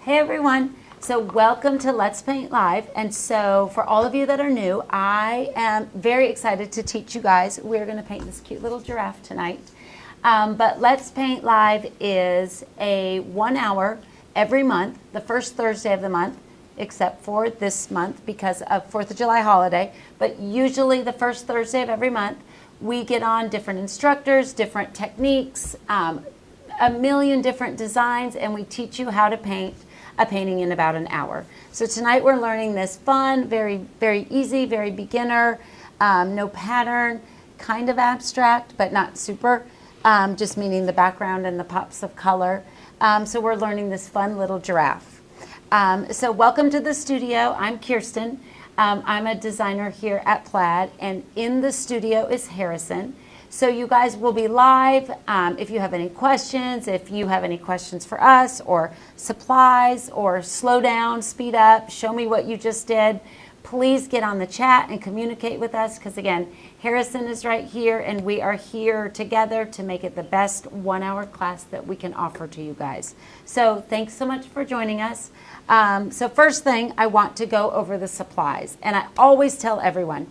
Hey everyone, so welcome to Let's Paint Live. And so for all of you that are new, I am very excited to teach you guys. We're going to paint this cute little giraffe tonight. But Let's Paint Live is a 1 hour every month, the first Thursday of the month, except for this month because of 4th of July holiday. But usually the first Thursday of every month, we get on different instructors, different techniques, a million different designs, and we teach you how to paint a painting in about an hour. So tonight we're learning this fun, very, very easy, very beginner, no pattern, kind of abstract, but not super, just meaning the background and the pops of color. So we're learning this fun little giraffe. So welcome to the studio. I'm Kirsten. I'm a designer here at Plaid, and in the studio is Harrison. So you guys will be live. If you have any questions, for us or supplies or slow down, speed up, show me what you just did, please get on the chat and communicate with us because again, Harrison is right here and we are here together to make it the best 1 hour class that we can offer to you guys. So thanks so much for joining us. So first thing, I want to go over the supplies, and I always tell everyone,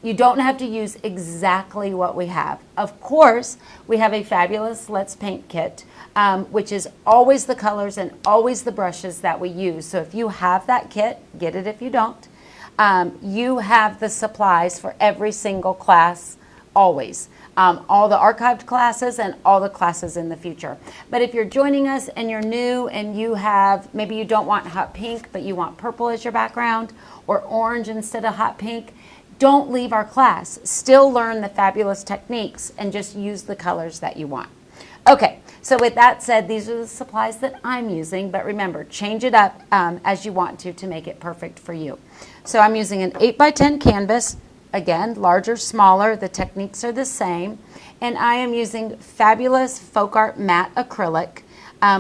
you don't have to use exactly what we have. Of course, we have a fabulous Let's Paint kit, which is always the colors and always the brushes that we use. So if you have that kit, get it if you don't. You have the supplies for every single class, always. All the archived classes and all the classes in the future. But if you're joining us and you're new and you have, maybe you don't want hot pink, but you want purple as your background or orange instead of hot pink, don't leave our class. Still learn the fabulous techniques and just use the colors that you want. Okay, so with that said, these are the supplies that I'm using, but remember, change it up as you want to make it perfect for you. So I'm using an 8x10 canvas. Again, larger, smaller, the techniques are the same. And I am using fabulous FolkArt matte acrylic.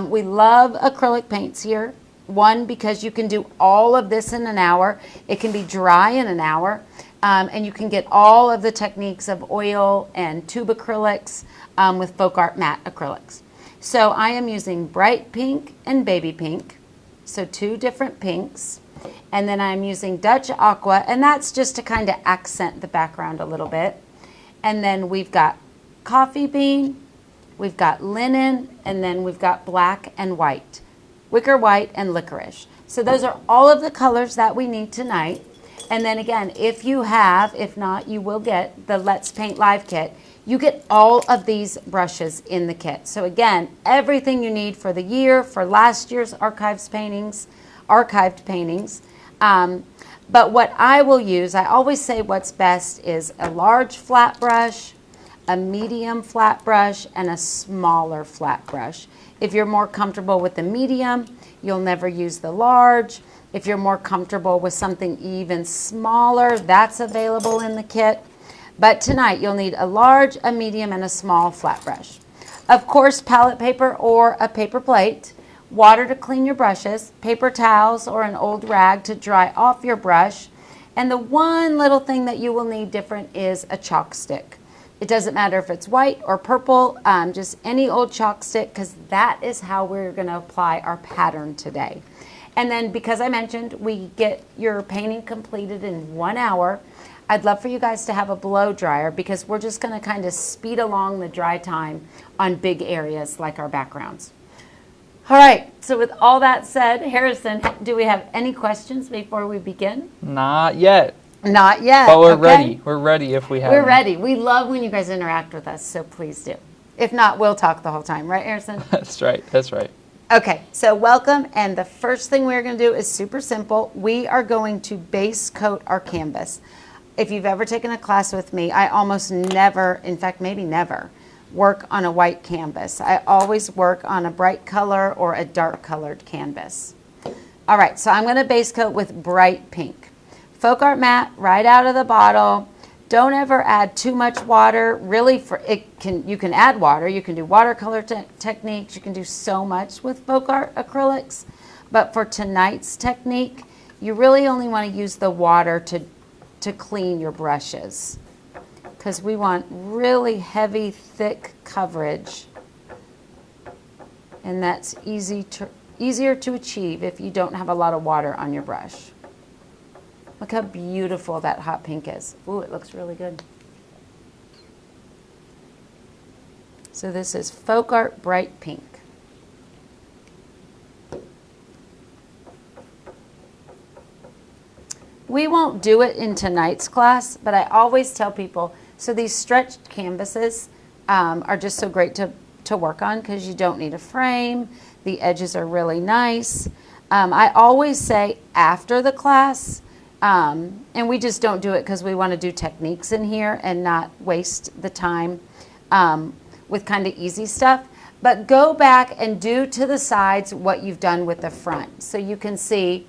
We love acrylic paints here. One, because you can do all of this in an hour. It can be dry in an hour. And you can get all of the techniques of oil and tube acrylics with FolkArt matte acrylics. So I am using bright pink and baby pink, so two different pinks. And then I'm using Dutch Aqua, and that's just to kind of accent the background a little bit. And then we've got coffee bean, we've got linen, and then we've got black and white, wicker white and licorice. So those are all of the colors that we need tonight. And then again, if you have, if not, you will get the Let's Paint Live kit. You get all of these brushes in the kit. So again, everything you need for the year, for last year's archived paintings. But what I will use, I always say what's best is a large flat brush, a medium flat brush, and a smaller flat brush. If you're more comfortable with the medium, you'll never use the large. If you're more comfortable with something even smaller, that's available in the kit. But tonight you'll need a large, a medium, and a small flat brush. Of course, palette paper or a paper plate, water to clean your brushes, paper towels or an old rag to dry off your brush. And the one little thing that you will need different is a chalk stick. It doesn't matter if it's white or purple, just any old chalk stick, because that is how we're going to apply our pattern today. And then because I mentioned we get your painting completed in 1 hour, I'd love for you guys to have a blow dryer because we're just going to kind of speed along the dry time on big areas like our backgrounds. All right, so with all that said, Harrison, do we have any questions before we begin? Not yet. Not yet. But we're ready. We're ready if we have We're ready. We love when you guys interact with us, so please do. If not, we'll talk the whole time. Right, Harrison? That's right. That's right. Okay, so welcome, and the first thing we're going to do is super simple. We are going to base coat our canvas. If you've ever taken a class with me, I almost never, in fact, maybe never, work on a white canvas. I always work on a bright color or a dark colored canvas. All right, so I'm going to base coat with bright pink. FolkArt matte right out of the bottle. Don't ever add too much water. Really, you can add water. You can do watercolor techniques. You can do so much with FolkArt acrylics. But for tonight's technique, you really only want to use the water to clean your brushes because we want really heavy, thick coverage And that's easier to achieve if you don't have a lot of water on your brush. Look how beautiful that hot pink is. Ooh, it looks really good. So this is FolkArt Bright Pink. We won't do it in tonight's class, but I always tell people, so these stretched canvases are just so great to work on because you don't need a frame. The edges are really nice. I always say after the class, and we just don't do it because we want to do techniques in here and not waste the time with kind of easy stuff. But go back and do to the sides what you've done with the front. So you can see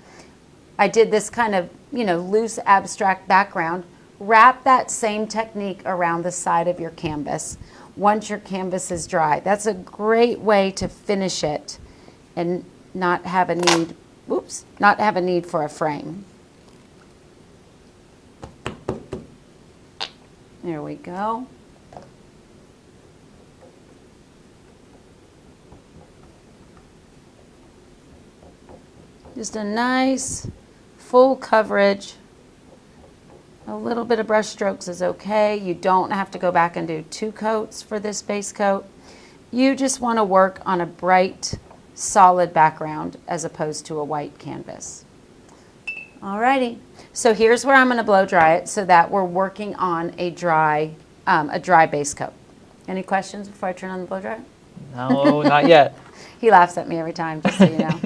I did this kind of, loose abstract background. Wrap that same technique around the side of your canvas once your canvas is dry. That's a great way to finish it and not have a need for a frame. There we go. Just a nice full coverage. A little bit of brush strokes is okay. You don't have to go back and do 2 coats for this base coat. You just want to work on a bright, solid background as opposed to a white canvas. Alrighty, so here's where I'm going to blow dry it so that we're working on a dry base coat. Any questions before I turn on the blow dryer? No, not yet. He laughs at me every time, just so you know.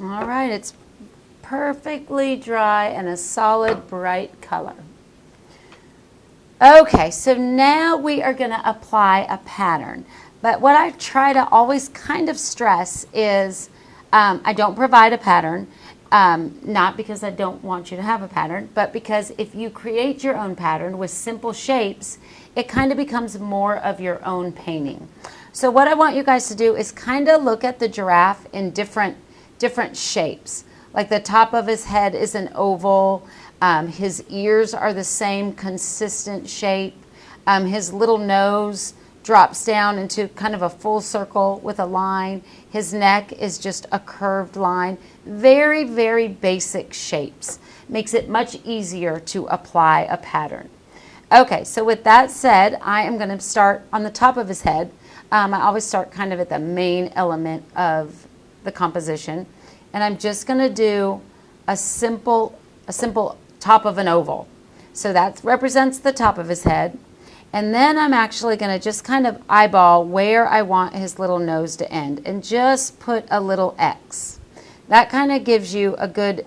All right, it's perfectly dry and a solid bright color. Okay, so now we are going to apply a pattern. But what I try to always kind of stress is I don't provide a pattern, not because I don't want you to have a pattern, but because if you create your own pattern with simple shapes, it kind of becomes more of your own painting. So what I want you guys to do is kind of look at the giraffe in different shapes. Like the top of his head is an oval. His ears are the same consistent shape. His little nose drops down into kind of a full circle with a line. His neck is just a curved line. Very, very basic shapes. Makes it much easier to apply a pattern. Okay, so with that said, I am going to start on the top of his head. I always start kind of at the main element of the composition, and I'm just going to do a simple top of an oval. So that represents the top of his head, and then I'm actually going to just kind of eyeball where I want his little nose to end and just put a little X. That kind of gives you a good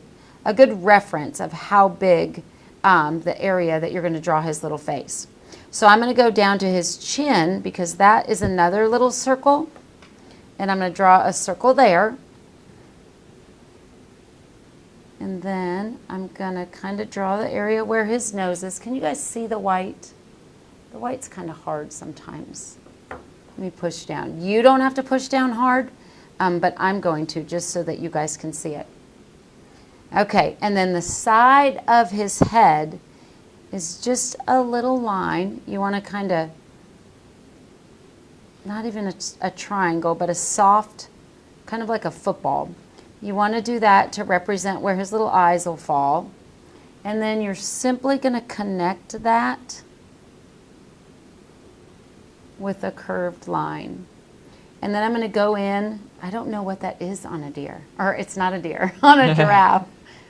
reference of how big the area that you're going to draw his little face. So I'm going to go down to his chin because that is another little circle. And I'm going to draw a circle there. And then I'm going to kind of draw the area where his nose is. Can you guys see the white? The white's kind of hard sometimes. Let me push down. You don't have to push down hard, but I'm going to just so that you guys can see it. Okay, and then the side of his head is just a little line. You want to kind of, not even a triangle, but a soft, kind of like a football. You want to do that to represent where his little eyes will fall. And then you're simply going to connect that with a curved line. And then I'm going to go in, I don't know what that is on a deer, or it's not a deer, on a giraffe.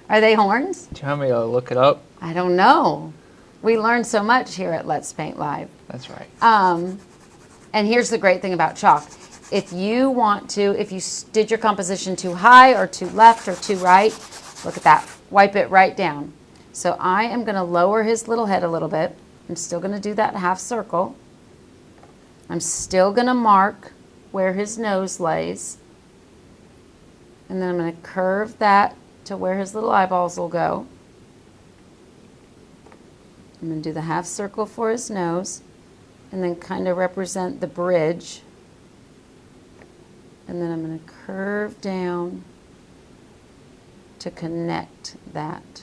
Are they horns? Do you want me to look it up? I don't know. We learn so much here at Let's Paint Live. That's right. And here's the great thing about chalk. If you did your composition too high or too left or too right, look at that. Wipe it right down. So I am going to lower his little head a little bit. I'm still going to do that half circle. I'm still going to mark where his nose lays. And then I'm going to curve that to where his little eyeballs will go. I'm going to do the half circle for his nose and then kind of represent the bridge. And then I'm going to curve down to connect that.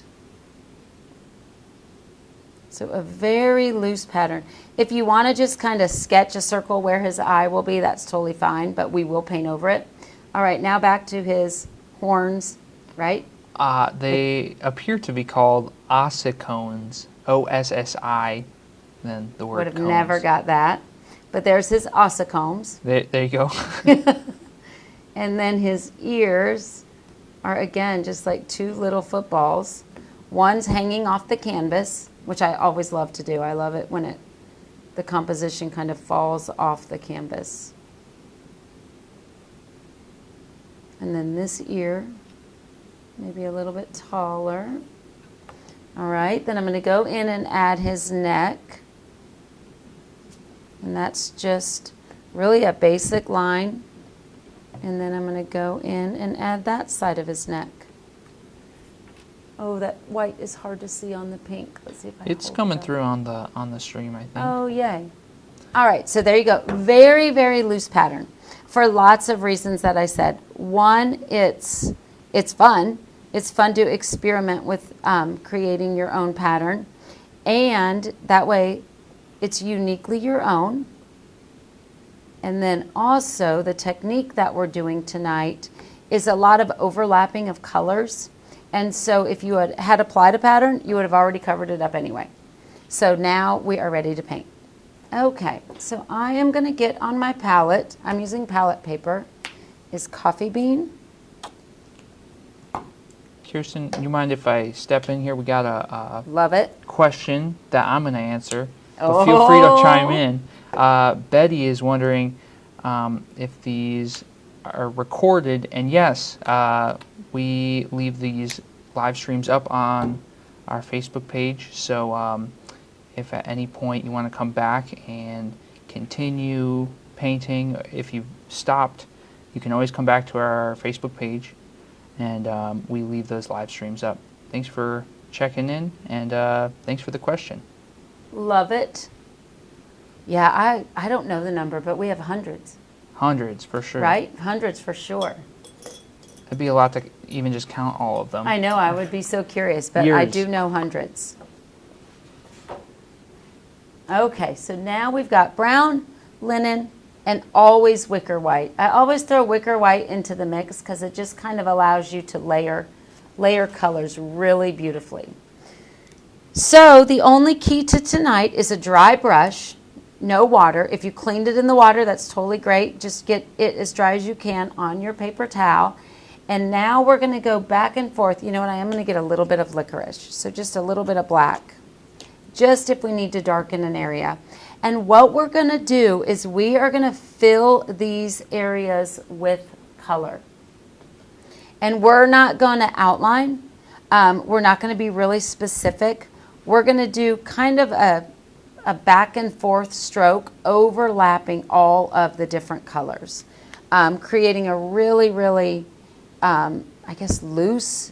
So a very loose pattern. If you want to just kind of sketch a circle where his eye will be, that's totally fine, but we will paint over it. All right, now back to his horns, right? They appear to be called ossicones, O-S-S-I, then the word Would have cones. never got that. But there's his ossicombs. There you go. And then his ears are, again, just like two little footballs. One's hanging off the canvas, which I always love to do. I love it when the composition kind of falls off the canvas. And then this ear, maybe a little bit taller. All right, then I'm going to go in and add his neck. And that's just really a basic line. And then I'm going to go in and add that side of his neck. Oh, that white is hard to see on the pink. Let's see if I It's hold coming it up. through on the stream, I think. Oh, yay. All right, so there you go. Very, very loose pattern for lots of reasons that I said. One, it's fun. It's fun to experiment with creating your own pattern. And that way, it's uniquely your own. And then also, the technique that we're doing tonight is a lot of overlapping of colors. And so if you had applied a pattern, you would have already covered it up anyway. So now we are ready to paint. Okay, so I am going to get on my palette. I'm using palette paper. Is coffee bean. Kirsten, you mind if I step in here? We got a Love it. question that I'm going to answer. But feel free to chime Oh. in. Betty is wondering if these are recorded, and yes, we leave these live streams up on our Facebook page. So if at any point you want to come back and continue painting, if you've stopped, you can always come back to our Facebook page, and we leave those live streams up. Thanks for checking in, and thanks for the question. Love it. Yeah, I don't know the number, but we have hundreds. Hundreds, for sure. Right? Hundreds for sure. It'd be a lot to even just count all of them. I know, I would be so curious, but I Years. do know hundreds. Okay, so now we've got brown, linen, and always wicker white. I always throw wicker white into the mix because it just kind of allows you to layer colors really beautifully. So the only key to tonight is a dry brush, no water. If you cleaned it in the water, that's totally great. Just get it as dry as you can on your paper towel. And now we're going to go back and forth. You know what? I am going to get a little bit of licorice. So just a little bit of black. Just if we need to darken an area. And what we're going to do is we are going to fill these areas with color. And we're not going to outline. We're not going to be really specific. We're going to do kind of a back and forth stroke overlapping all of the different colors, creating a really, really, I guess, loose,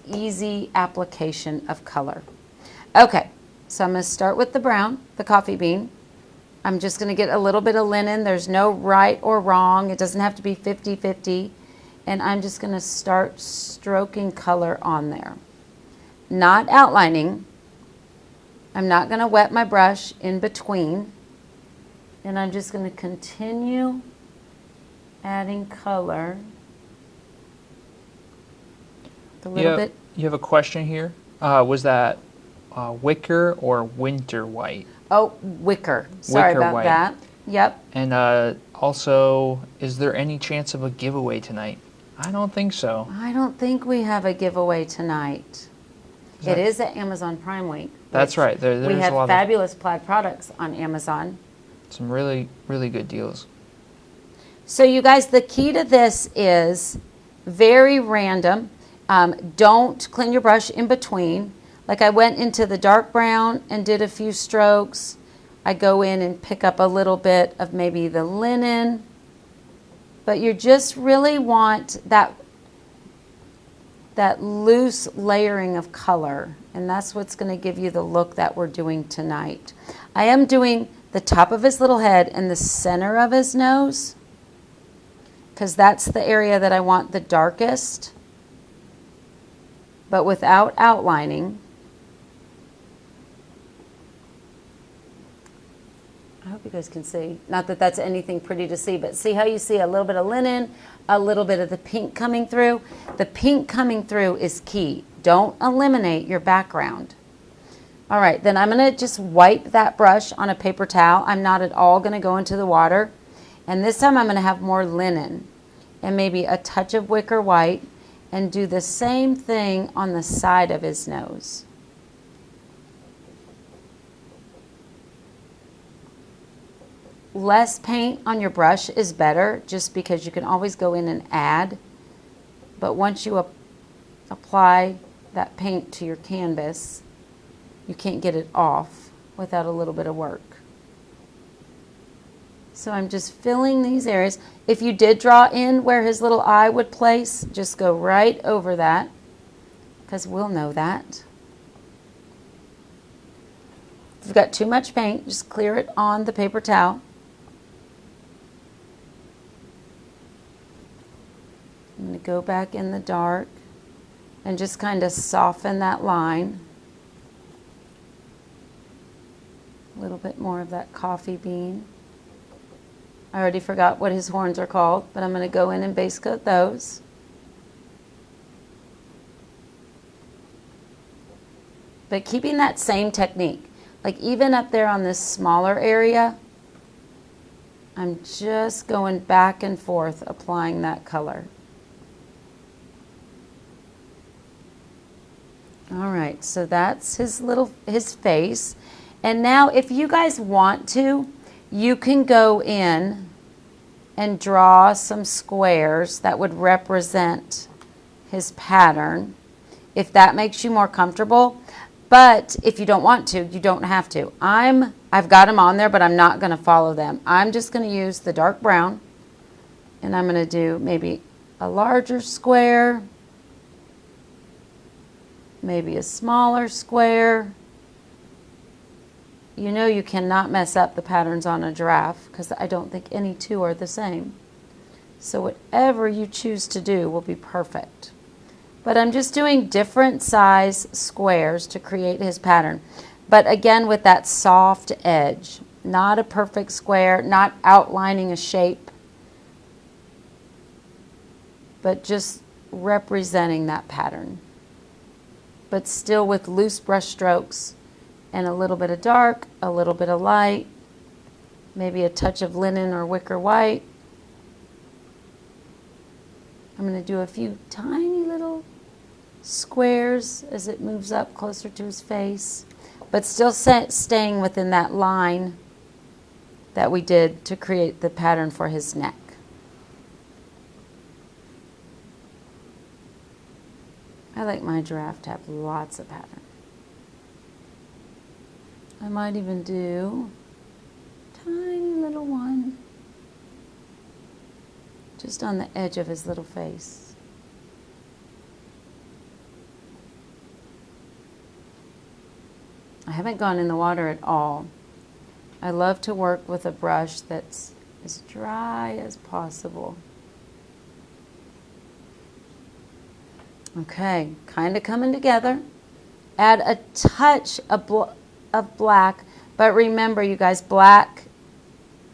easy application of color. Okay, so I'm going to start with the brown, the coffee bean. I'm just going to get a little bit of linen. There's no right or wrong. It doesn't have to be 50-50. And I'm just going to start stroking color on there. Not outlining. I'm not going to wet my brush in between. And I'm just going to continue adding color. A little bit. You have a question here. Was that wicker or winter white? Oh, wicker. Sorry Wicker about white. that. Yep. And also, is there any chance of a giveaway tonight? I don't think so. I don't think we have a giveaway tonight. It is at Amazon Prime Week. That's right. There's we have a lot fabulous Plaid products on Amazon. Some really, really good deals. So you guys, the key to this is very random. Don't clean your brush in between. Like I went into the dark brown and did a few strokes. I go in and pick up a little bit of maybe the linen. But you just really want that loose layering of color, and that's what's going to give you the look that we're doing tonight. I am doing the top of his little head and the center of his nose because that's the area that I want the darkest, but without outlining. I hope you guys can see. Not that that's anything pretty to see, but see how you see a little bit of linen, a little bit of the pink coming through? The pink coming through is key. Don't eliminate your background. All right, then I'm going to just wipe that brush on a paper towel. I'm not at all going to go into the water. And this time I'm going to have more linen and maybe a touch of wicker white and do the same thing on the side of his nose. Less paint on your brush is better just because you can always go in and add. But once you apply that paint to your canvas, you can't get it off without a little bit of work. So I'm just filling these areas. If you did draw in where his little eye would place, just go right over that because we'll know that. If you've got too much paint, just clear it on the paper towel. I'm going to go back in the dark and just kind of soften that line. A little bit more of that coffee bean. I already forgot what his horns are called, but I'm going to go in and base coat those. But keeping that same technique, like even up there on this smaller area, I'm just going back and forth applying that color. All right, so that's his face. And now if you guys want to, you can go in and draw some squares that would represent his pattern, if that makes you more comfortable. But if you don't want to, you don't have to. I've got them on there, but I'm not going to follow them. I'm just going to use the dark brown, and I'm going to do maybe a larger square, maybe a smaller square. You know you cannot mess up the patterns on a giraffe because I don't think any two are the same. So whatever you choose to do will be perfect. But I'm just doing different size squares to create his pattern. But again, with that soft edge, not a perfect square, not outlining a shape, but just representing that pattern. But still with loose brush strokes and a little bit of dark, a little bit of light, maybe a touch of linen or wicker white. I'm going to do a few tiny little squares as it moves up closer to his face, but still staying within that line that we did to create the pattern for his neck. I like my giraffe to have lots of pattern. I might even do a tiny little one just on the edge of his little face. I haven't gone in the water at all. I love to work with a brush that's as dry as possible. Okay, kind of coming together. Add a touch of black, but remember you guys, black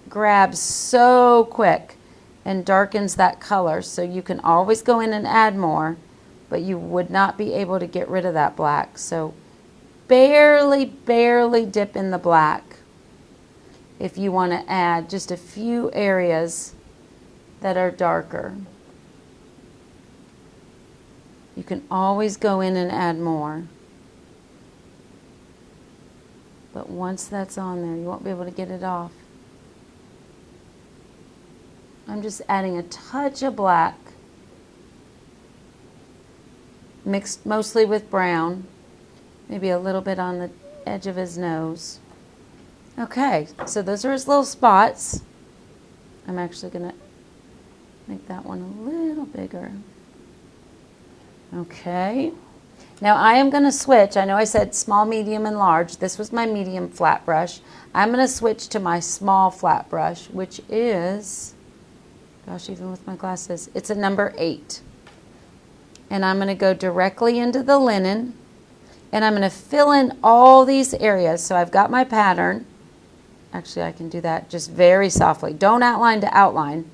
grabs so quick and darkens that color, so you can always go in and add more, but you would not be able to get rid of that black. So barely dip in the black if you want to add just a few areas that are darker. You can always go in and add more. But once that's on there, you won't be able to get it off. I'm just adding a touch of black, mixed mostly with brown, maybe a little bit on the edge of his nose. Okay, so those are his little spots. I'm actually going to make that one a little bigger. Okay. Now I am going to switch. I know I said small, medium, and large. This was my medium flat brush. I'm going to switch to my small flat brush, which is, gosh, even with my glasses, it's a number 8. And I'm going to go directly into the linen, and I'm going to fill in all these areas. So I've got my pattern. Actually, I can do that just very softly. Don't outline to outline.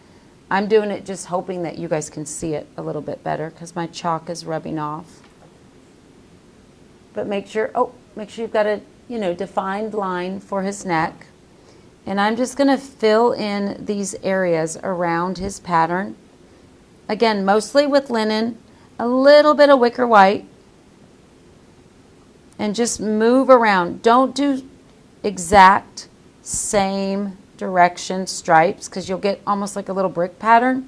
I'm doing it just hoping that you guys can see it a little bit better because my chalk is rubbing off. But make sure you've got a, defined line for his neck. And I'm just going to fill in these areas around his pattern. Again, mostly with linen, a little bit of wicker white. And just move around. Don't do exact same direction stripes because you'll get almost like a little brick pattern.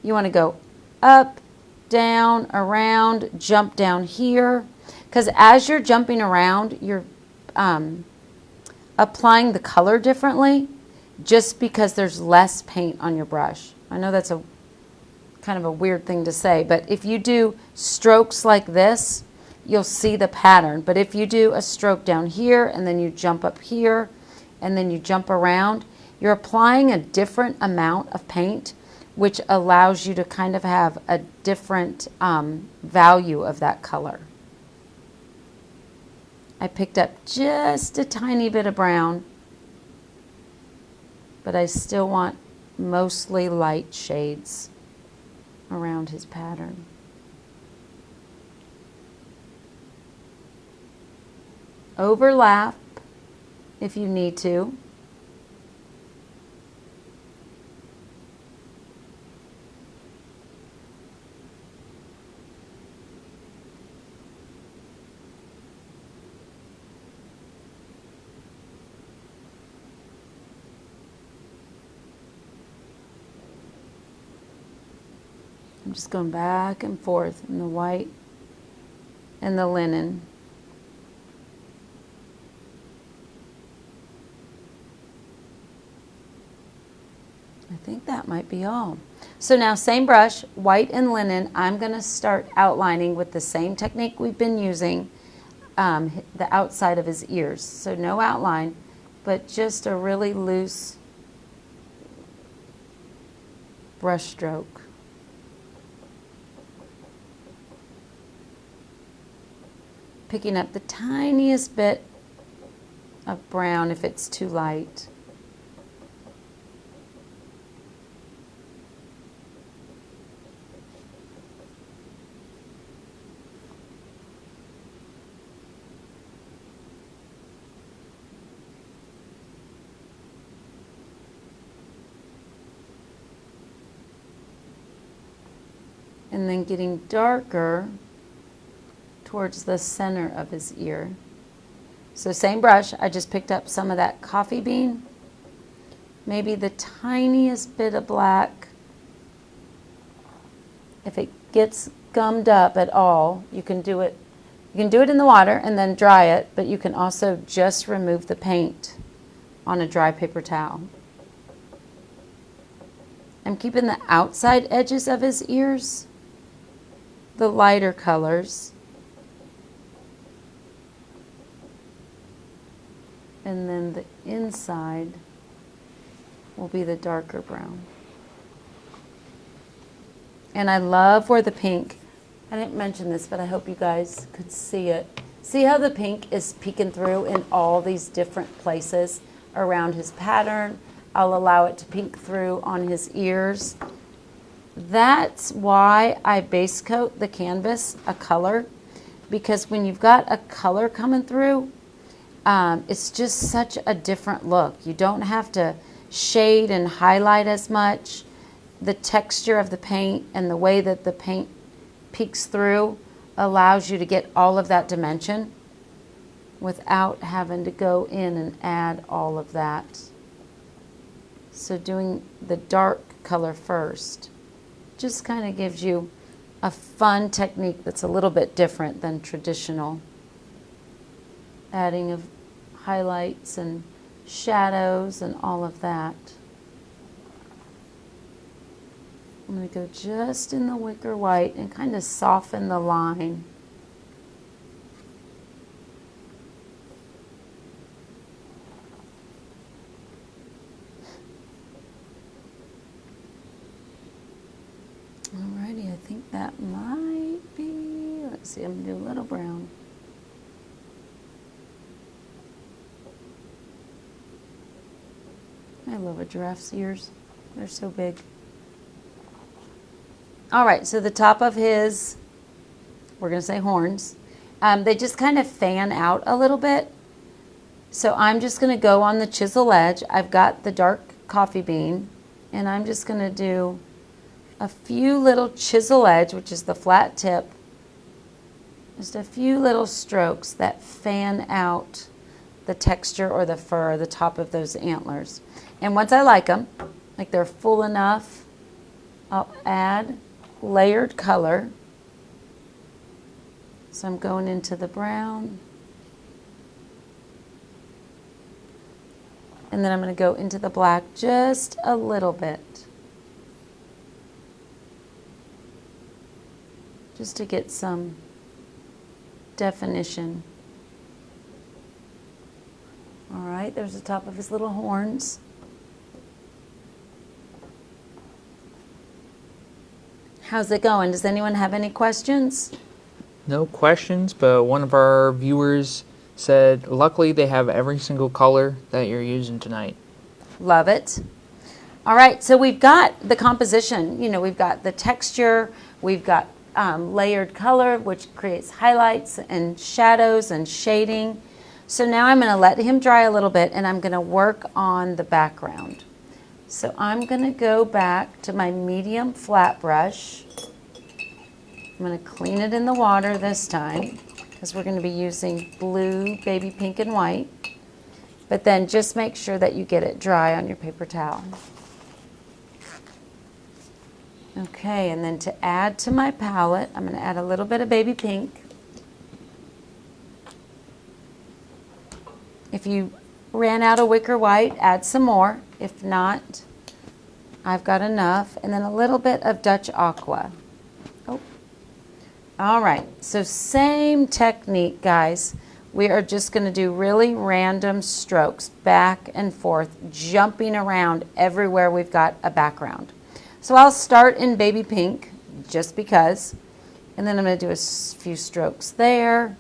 You want to go up, down, around, jump down here. Because as you're jumping around, you're applying the color differently just because there's less paint on your brush. I know that's a kind of a weird thing to say, but if you do strokes like this, you'll see the pattern. But if you do a stroke down here and then you jump up here and then you jump around, you're applying a different amount of paint, which allows you to kind of have a different value of that color. I picked up just a tiny bit of brown, but I still want mostly light shades around his pattern. Overlap if you need to. I'm just going back and forth in the white and the linen. I think that might be all. So now same brush, white and linen, I'm going to start outlining with the same technique we've been using, the outside of his ears. So no outline, but just a really loose brush stroke. Picking up the tiniest bit of brown if it's too light. And then getting darker towards the center of his ear. So same brush, I just picked up some of that coffee bean, maybe the tiniest bit of black. If it gets gummed up at all, you can do it in the water and then dry it, but you can also just remove the paint on a dry paper towel. I'm keeping the outside edges of his ears the lighter colors. And then the inside will be the darker brown. And I love where the pink, I didn't mention this, but I hope you guys could see it. See how the pink is peeking through in all these different places around his pattern? I'll allow it to peek through on his ears. That's why I base coat the canvas a color, because when you've got a color coming through, it's just such a different look. You don't have to shade and highlight as much. The texture of the paint and the way that the paint peeks through allows you to get all of that dimension without having to go in and add all of that. So doing the dark color first just kind of gives you a fun technique that's a little bit different than traditional adding of highlights and shadows and all of that. I'm going to go just in the wicker white and kind of soften the line. Alrighty, I think that might be, let's see, I'm going to do a little brown. I love a giraffe's ears. They're so big. All right, so the top of his, we're going to say horns, they just kind of fan out a little bit. So I'm just going to go on the chisel edge. I've got the dark coffee bean, and I'm just going to do a few little chisel edge, which is the flat tip, just a few little strokes that fan out the texture or the fur, the top of those antlers. And once I like them, like they're full enough, I'll add layered color. So I'm going into the brown. And then I'm going to go into the black just a little bit. Just to get some definition. All right, there's the top of his little horns. How's it going? Does anyone have any questions? No questions, but one of our viewers said, luckily they have every single color that you're using tonight. Love it. All right, so we've got the composition. You know, we've got the texture, we've got layered color, which creates highlights and shadows and shading. So now I'm going to let him dry a little bit, and I'm going to work on the background. So I'm going to go back to my medium flat brush. I'm going to clean it in the water this time because we're going to be using blue, baby pink, and white. But then just make sure that you get it dry on your paper towel. Okay, and then to add to my palette, I'm going to add a little bit of baby pink. If you ran out of wicker white, add some more. If not, I've got enough. And then a little bit of Dutch aqua. Oh. All right, so same technique, guys. We are just going to do really random strokes, back and forth, jumping around everywhere we've got a background. So I'll start in baby pink, just because. And then I'm going to do a few strokes there.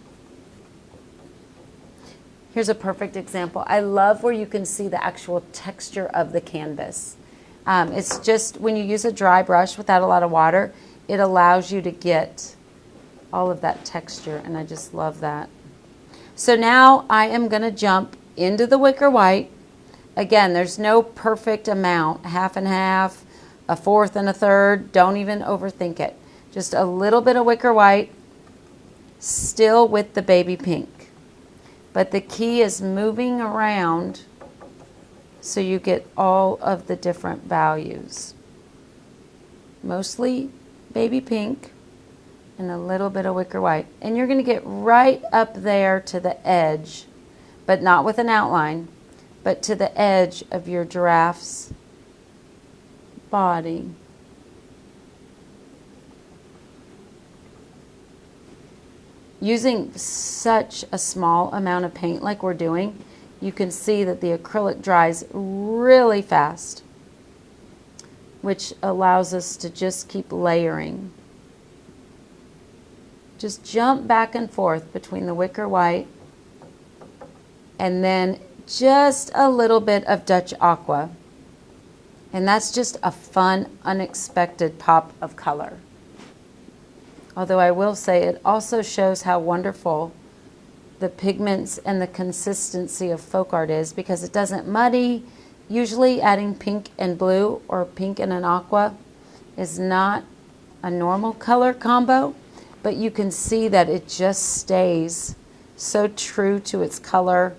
Here's a perfect example. I love where you can see the actual texture of the canvas. It's just when you use a dry brush without a lot of water, it allows you to get all of that texture, and I just love that. So now I am going to jump into the wicker white. Again, there's no perfect amount, half and half, a fourth and a third. Don't even overthink it. Just a little bit of wicker white, still with the baby pink. But the key is moving around so you get all of the different values. Mostly baby pink and a little bit of wicker white. And you're going to get right up there to the edge, but not with an outline, but to the edge of your giraffe's body. Using such a small amount of paint like we're doing, you can see that the acrylic dries really fast, which allows us to just keep layering. Just jump back and forth between the wicker white and then just a little bit of Dutch aqua. And that's just a fun, unexpected pop of color. Although I will say it also shows how wonderful the pigments and the consistency of folk art is, because it doesn't muddy. Usually adding pink and blue or pink and an aqua is not a normal color combo, but you can see that it just stays so true to its color,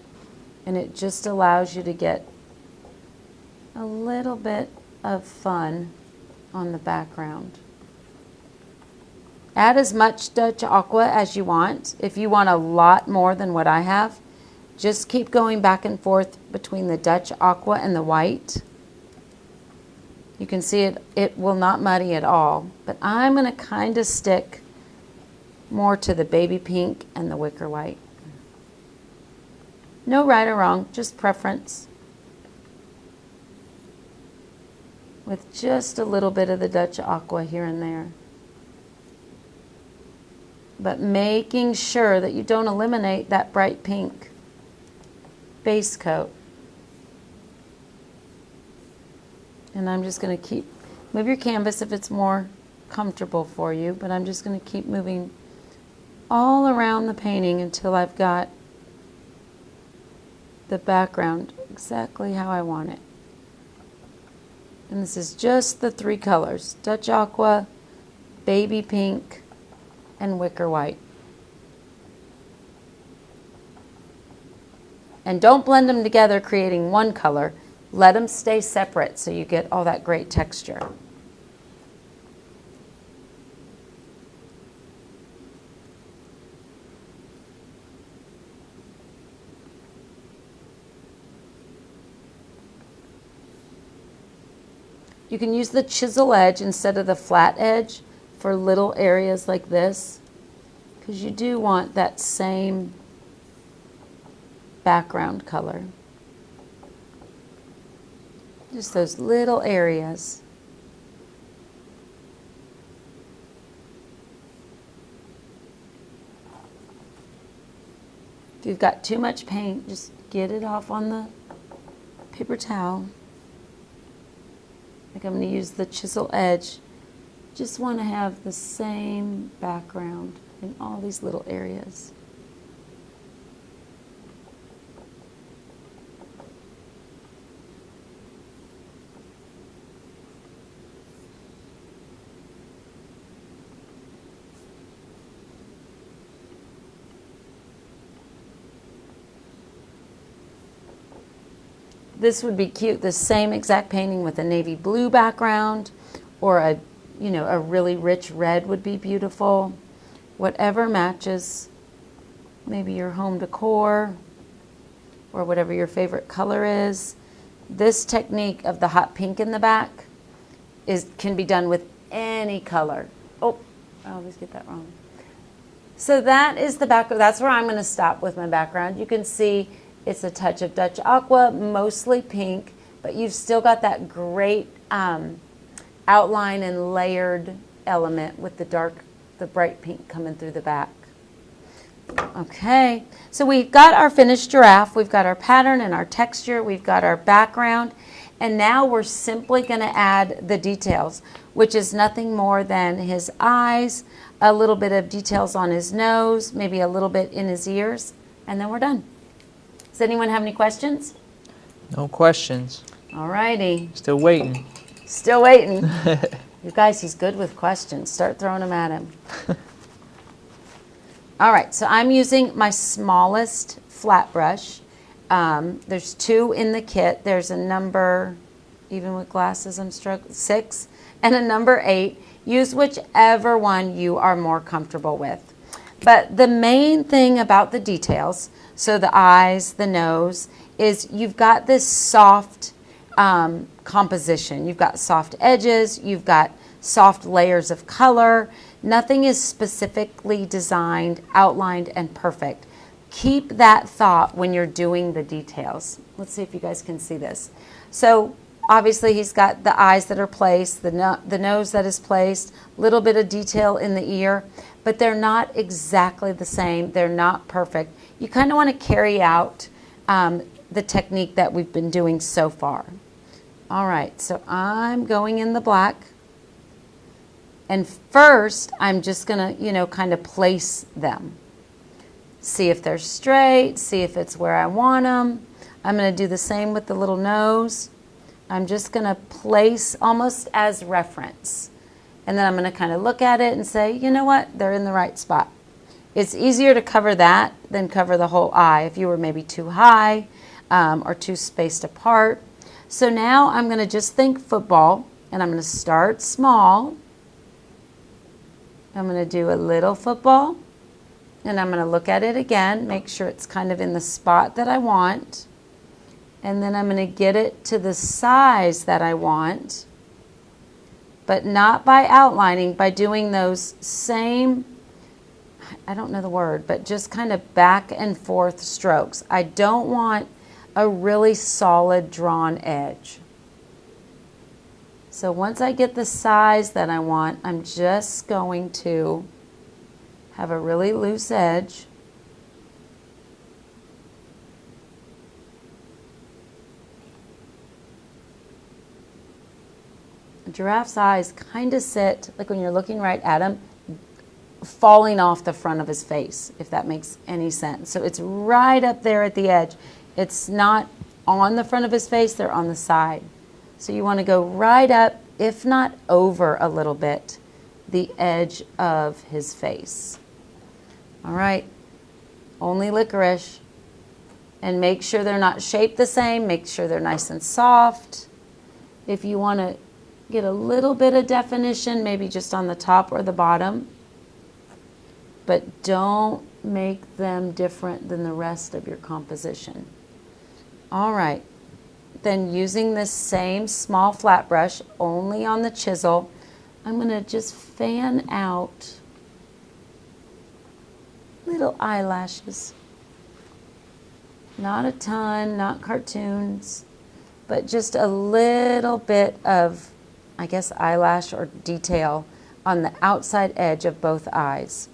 and it just allows you to get a little bit of fun on the background. Add as much Dutch Aqua as you want. If you want a lot more than what I have, just keep going back and forth between the Dutch Aqua and the white. You can see it will not muddy at all, but I'm going to kind of stick more to the baby pink and the wicker white. No right or wrong, just preference. With just a little bit of the Dutch Aqua here and there. But making sure that you don't eliminate that bright pink base coat. And I'm just going to move your canvas if it's more comfortable for you, but I'm just going to keep moving all around the painting until I've got the background exactly how I want it. And this is just the three colors, Dutch Aqua, baby pink, and wicker white. And don't blend them together creating one color. Let them stay separate so you get all that great texture. You can use the chisel edge instead of the flat edge for little areas like this, because you do want that same background color. Just those little areas. If you've got too much paint, just get it off on the paper towel. Like I'm going to use the chisel edge. Just want to have the same background in all these little areas. This would be cute, the same exact painting with a navy blue background, or a really rich red would be beautiful. Whatever matches maybe your home decor or whatever your favorite color is. This technique of the hot pink in the back can be done with any color. Oh, I always get that wrong. So that is the back. That's where I'm going to stop with my background. You can see it's a touch of Dutch Aqua, mostly pink, but you've still got that great outline and layered element with the bright pink coming through the back. Okay, so we've got our finished giraffe, we've got our pattern and our texture, we've got our background, and now we're simply going to add the details, which is nothing more than his eyes, a little bit of details on his nose, maybe a little bit in his ears, and then we're done. Does anyone have any questions? No questions. All righty. Still waiting. Still waiting. You guys, he's good with questions. Start throwing them at him. All right, so I'm using my smallest flat brush. There's 2 in the kit. There's a number, even with glasses I'm struggling, 6, and a number 8. Use whichever one you are more comfortable with. But the main thing about the details, so the eyes, the nose, is you've got this soft composition. You've got soft edges, you've got soft layers of color. Nothing is specifically designed, outlined, and perfect. Keep that thought when you're doing the details. Let's see if you guys can see this. So obviously he's got the eyes that are placed, the nose that is placed, a little bit of detail in the ear, but they're not exactly the same. They're not perfect. You kind of want to carry out the technique that we've been doing so far. All right, so I'm going in the black. And first, I'm just going to, kind of place them. See if they're straight, see if it's where I want them. I'm going to do the same with the little nose. I'm just going to place almost as reference. And then I'm going to kind of look at it and say, you know what, they're in the right spot. It's easier to cover that than cover the whole eye if you were maybe too high or too spaced apart. So now I'm going to just think football, and I'm going to start small. I'm going to do a little football, and I'm going to look at it again, make sure it's kind of in the spot that I want. And then I'm going to get it to the size that I want, but not by outlining, by doing those same, I don't know the word, but just kind of back and forth strokes. I don't want a really solid drawn edge. So once I get the size that I want, I'm just going to have a really loose edge. A giraffe's eyes kind of sit, like when you're looking right at him, falling off the front of his face, if that makes any sense. So it's right up there at the edge. It's not on the front of his face, they're on the side. So you want to go right up, if not over a little bit, the edge of his face. All right, only licorice. And make sure they're not shaped the same, make sure they're nice and soft. If you want to get a little bit of definition, maybe just on the top or the bottom, but don't make them different than the rest of your composition. All right, then using this same small flat brush, only on the chisel, I'm going to just fan out little eyelashes. Not a ton, not cartoons, but just a little bit of, I guess, eyelash or detail on the outside edge of both eyes.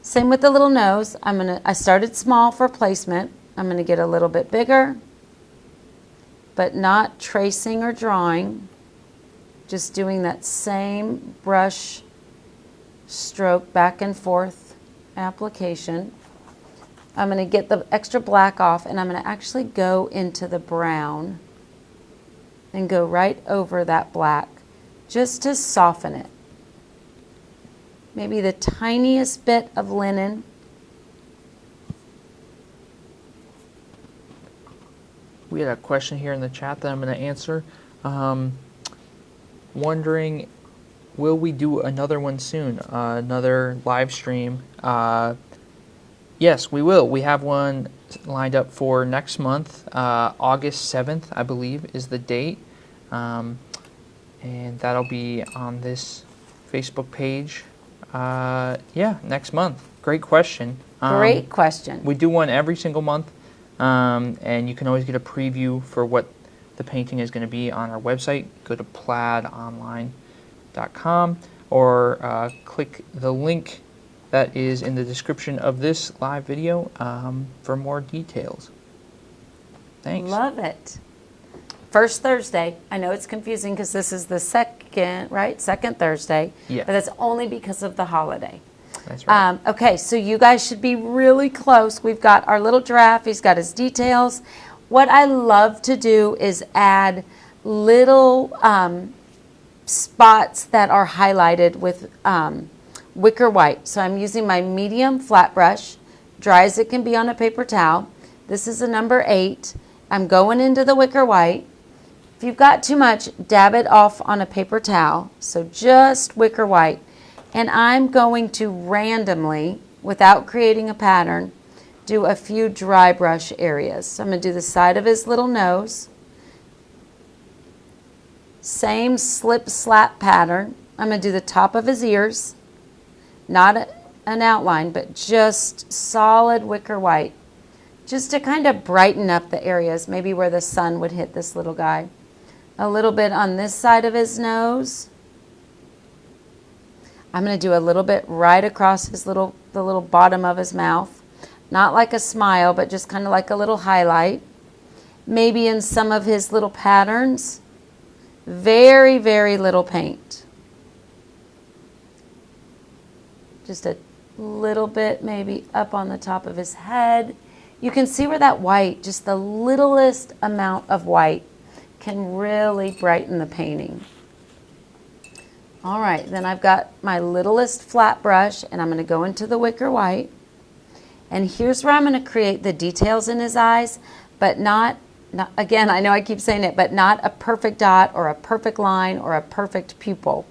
Same with the little nose. I started small for placement. I'm going to get a little bit bigger, but not tracing or drawing, just doing that same brush stroke back and forth application. I'm going to get the extra black off, and I'm going to actually go into the brown and go right over that black just to soften it. Maybe the tiniest bit of linen. We had a question here in the chat that I'm going to answer. Wondering, will we do another one soon? Another live stream? Yes, we will. We have one lined up for next month. August 7th, I believe, is the date. And that'll be on this Facebook page. Yeah, next month. Great question. Great question. We do one every single month. And you can always get a preview for what the painting is going to be on our website. Go to plaidonline.com or click the link that is in the description of this live video for more details. Thanks. Love it. First Thursday. I know it's confusing because this is the second, right? Second Thursday. Yeah. But that's only because of the holiday. That's right. Okay, so you guys should be really close. We've got our little giraffe. He's got his details. What I love to do is add little spots that are highlighted with wicker white. So I'm using my medium flat brush, dry as it can be on a paper towel. This is a number 8. I'm going into the wicker white. If you've got too much, dab it off on a paper towel. So just wicker white. And I'm going to randomly, without creating a pattern, do a few dry brush areas. So I'm going to do the side of his little nose. Same slip slap pattern. I'm going to do the top of his ears. Not an outline, but just solid wicker white. Just to kind of brighten up the areas, maybe where the sun would hit this little guy. A little bit on this side of his nose. I'm going to do a little bit right across his the little bottom of his mouth. Not like a smile, but just kind of like a little highlight. Maybe in some of his little patterns. Very, very little paint. Just a little bit maybe up on the top of his head. You can see where that white, just the littlest amount of white, can really brighten the painting. All right, then I've got my littlest flat brush, and I'm going to go into the wicker white. And here's where I'm going to create the details in his eyes, but not, again, I know I keep saying it, but not a perfect dot or a perfect line or a perfect pupil.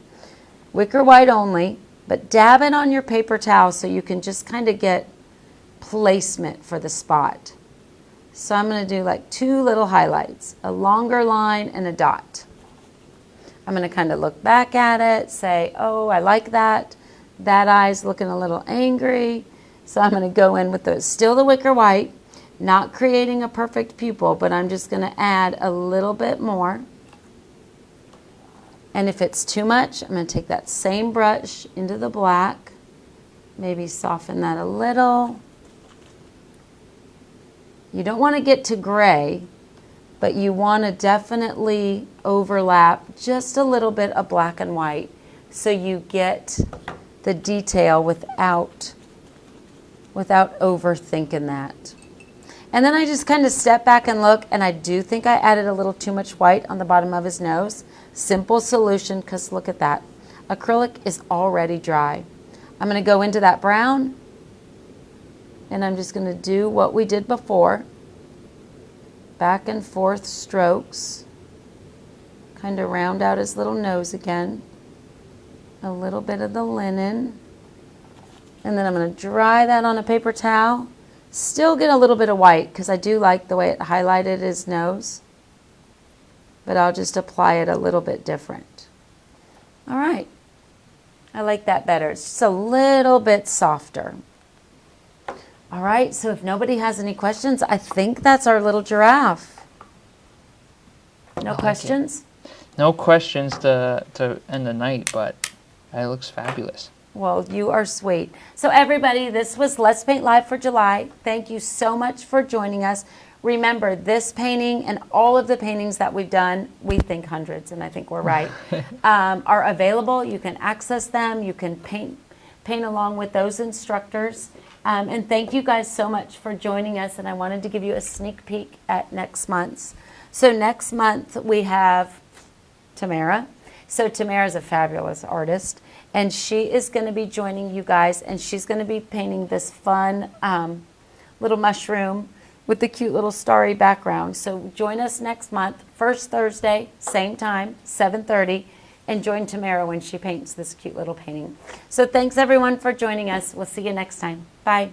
Wicker white only, but dab it on your paper towel so you can just kind of get placement for the spot. So I'm going to do like 2 little highlights, a longer line and a dot. I'm going to kind of look back at it, say, oh, I like that. That eye's looking a little angry. So I'm going to go in with still the wicker white, not creating a perfect pupil, but I'm just going to add a little bit more. And if it's too much, I'm going to take that same brush into the black, maybe soften that a little. You don't want to get to gray, but you want to definitely overlap just a little bit of black and white so you get the detail without overthinking that. And then I just kind of step back and look, and I do think I added a little too much white on the bottom of his nose. Simple solution, because look at that. Acrylic is already dry. I'm going to go into that brown, and I'm just going to do what we did before. Back and forth strokes. Kind of round out his little nose again. A little bit of the linen. And then I'm going to dry that on a paper towel. Still get a little bit of white because I do like the way it highlighted his nose. But I'll just apply it a little bit different. All right. I like that better. It's just a little bit softer. All right, so if nobody has any questions, I think that's our little giraffe. No questions? No questions to end the night, but it looks fabulous. Well, you are sweet. So everybody, this was Let's Paint Live for July. Thank you so much for joining us. Remember, this painting and all of the paintings that we've done, we think hundreds, and I think we're right, are available. You can access them. You can paint along with those instructors. And thank you guys so much for joining us. And I wanted to give you a sneak peek at next month's. So next month we have Tamara. So Tamara is a fabulous artist. And she is going to be joining you guys. And she's going to be painting this fun little mushroom with the cute little starry background. So join us next month, first Thursday, same time, 7:30. And join Tamara when she paints this cute little painting. So thanks everyone for joining us. We'll see you next time. Bye.